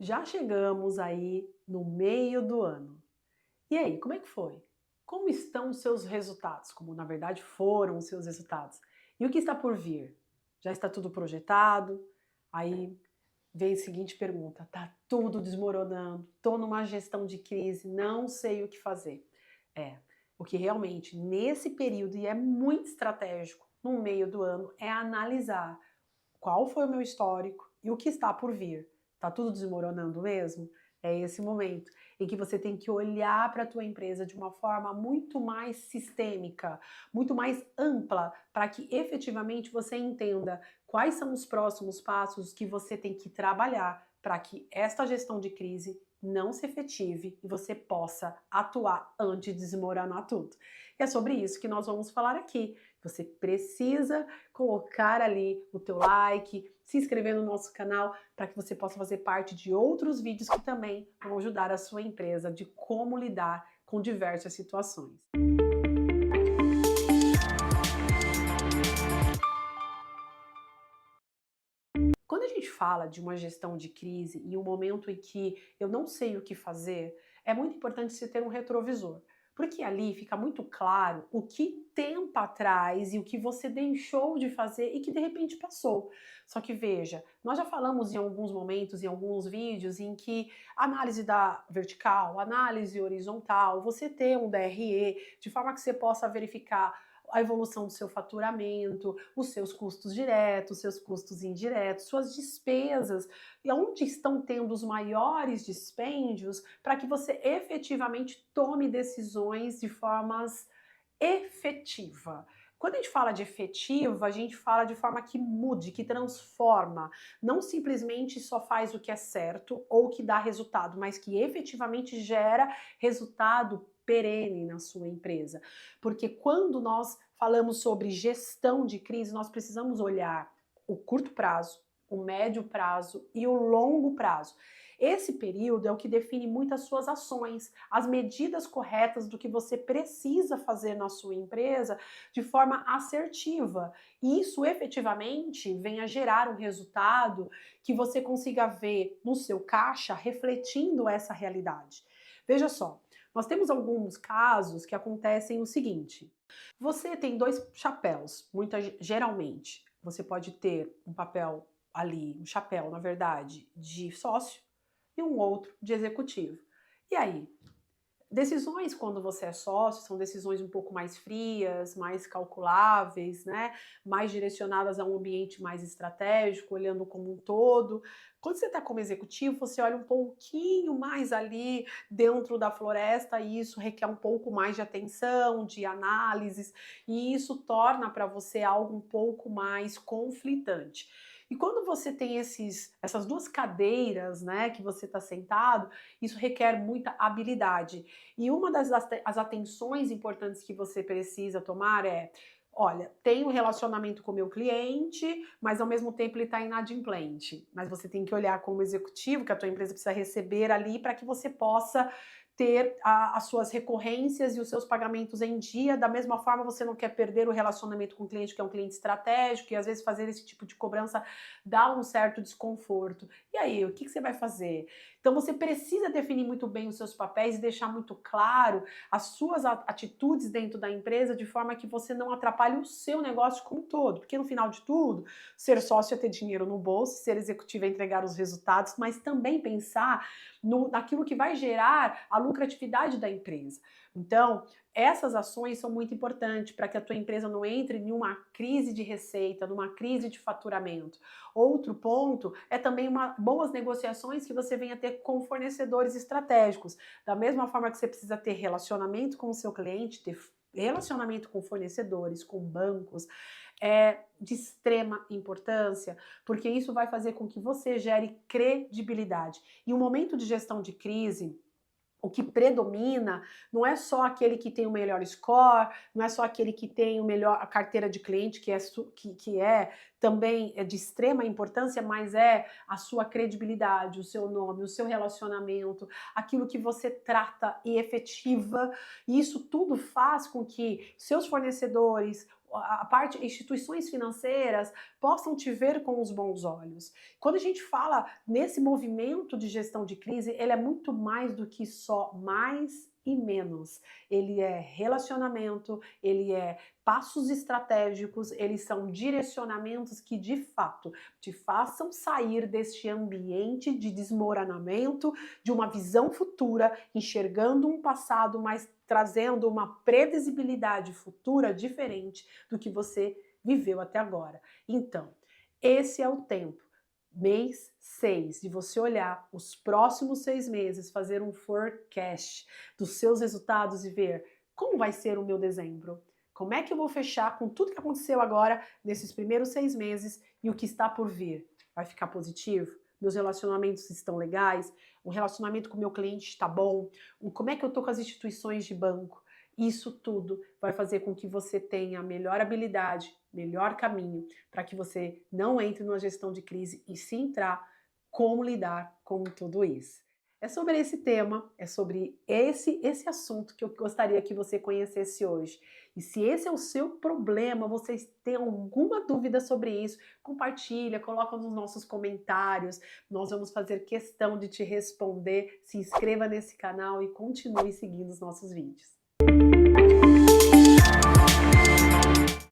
Já chegamos aí no meio do ano. E aí, como é que foi? Como estão os seus resultados? Como na verdade foram os seus resultados? E o que está por vir? Já está tudo projetado? Aí vem a seguinte pergunta: tá tudo desmoronando, tô numa gestão de crise, não sei o que fazer. É, o que realmente nesse período, e é muito estratégico, no meio do ano, é analisar qual foi o meu histórico e o que está por vir. Tá tudo desmoronando mesmo? É esse momento em que você tem que olhar para a tua empresa de uma forma muito mais sistêmica, muito mais ampla, para que efetivamente você entenda quais são os próximos passos que você tem que trabalhar para que esta gestão de crise não se efetive e você possa atuar antes de desmoronar tudo. E é sobre isso que nós vamos falar aqui. Você precisa colocar ali o teu like, se inscrever no nosso canal para que você possa fazer parte de outros vídeos que também vão ajudar a sua empresa de como lidar com diversas situações. Quando a gente fala de uma gestão de crise e um momento em que eu não sei o que fazer, é muito importante se ter um retrovisor, porque ali fica muito claro o que tempo atrás e o que você deixou de fazer e que de repente passou. Só que veja, nós já falamos em alguns momentos, em alguns vídeos, em que análise da vertical, análise horizontal, você ter um DRE, de forma que você possa verificar a evolução do seu faturamento, os seus custos diretos, seus custos indiretos, suas despesas, e onde estão tendo os maiores dispêndios, para que você efetivamente tome decisões de formas efetiva. Quando a gente fala de efetiva, a gente fala de forma que mude, que transforma, não simplesmente só faz o que é certo ou que dá resultado, mas que efetivamente gera resultado perene na sua empresa. Porque quando nós falamos sobre gestão de crise, nós precisamos olhar o curto prazo, o médio prazo e o longo prazo. Esse período é o que define muito as suas ações, as medidas corretas do que você precisa fazer na sua empresa de forma assertiva. E isso efetivamente vem a gerar um resultado que você consiga ver no seu caixa refletindo essa realidade. Veja só, nós temos alguns casos que acontecem o seguinte: você tem dois chapéus, geralmente. Você pode ter um papel ali, um chapéu, na verdade, de sócio e um outro de executivo. E aí, decisões quando você é sócio são decisões um pouco mais frias, mais calculáveis, né? Mais direcionadas a um ambiente mais estratégico, olhando como um todo. Quando você está como executivo, você olha um pouquinho mais ali dentro da floresta e isso requer um pouco mais de atenção, de análises, e isso torna para você algo um pouco mais conflitante. E quando você tem essas duas cadeiras, né, que você está sentado, isso requer muita habilidade. E uma as atenções importantes que você precisa tomar é: olha, tem um relacionamento com o meu cliente, mas ao mesmo tempo ele está inadimplente. Mas você tem que olhar como executivo que a tua empresa precisa receber ali para que você possa ter as suas recorrências e os seus pagamentos em dia. Da mesma forma, você não quer perder o relacionamento com o cliente, que é um cliente estratégico, e às vezes fazer esse tipo de cobrança dá um certo desconforto. E aí, o que você vai fazer? Então você precisa definir muito bem os seus papéis e deixar muito claro as suas atitudes dentro da empresa de forma que você não atrapalhe o seu negócio como um todo. Porque no final de tudo, ser sócio é ter dinheiro no bolso, ser executivo é entregar os resultados, mas também pensar naquilo que vai gerar a lucratividade da empresa. Então, essas ações são muito importantes para que a tua empresa não entre em uma crise de receita, numa crise de faturamento. Outro ponto é também boas negociações que você venha ter com fornecedores estratégicos. Da mesma forma que você precisa ter relacionamento com o seu cliente, ter relacionamento com fornecedores, com bancos, é de extrema importância, porque isso vai fazer com que você gere credibilidade. E um momento de gestão de crise, o que predomina não é só aquele que tem o melhor score, não é só aquele que tem a carteira de cliente, que é também de extrema importância, mas é a sua credibilidade, o seu nome, o seu relacionamento, aquilo que você trata e efetiva. E isso tudo faz com que seus fornecedores, a parte, instituições financeiras possam te ver com os bons olhos. Quando a gente fala nesse movimento de gestão de crise, ele é muito mais do que só mais e menos. Ele é relacionamento, ele é passos estratégicos, eles são direcionamentos que de fato te façam sair deste ambiente de desmoronamento, de uma visão futura, enxergando um passado, mas trazendo uma previsibilidade futura diferente do que você viveu até agora. Então, esse é o tempo. Mês 6, de você olhar os próximos 6 meses, fazer um forecast dos seus resultados e ver como vai ser o meu dezembro. Como é que eu vou fechar com tudo que aconteceu agora nesses primeiros 6 meses e o que está por vir? Vai ficar positivo? Meus relacionamentos estão legais? O relacionamento com o meu cliente está bom? Como é que eu estou com as instituições de banco? Isso tudo vai fazer com que você tenha melhor habilidade, melhor caminho, para que você não entre numa gestão de crise e se entrar, como lidar com tudo isso. É sobre esse tema, é sobre esse assunto que eu gostaria que você conhecesse hoje. E se esse é o seu problema, vocês têm alguma dúvida sobre isso, compartilha, coloca nos nossos comentários. Nós vamos fazer questão de te responder. Se inscreva nesse canal e continue seguindo os nossos vídeos.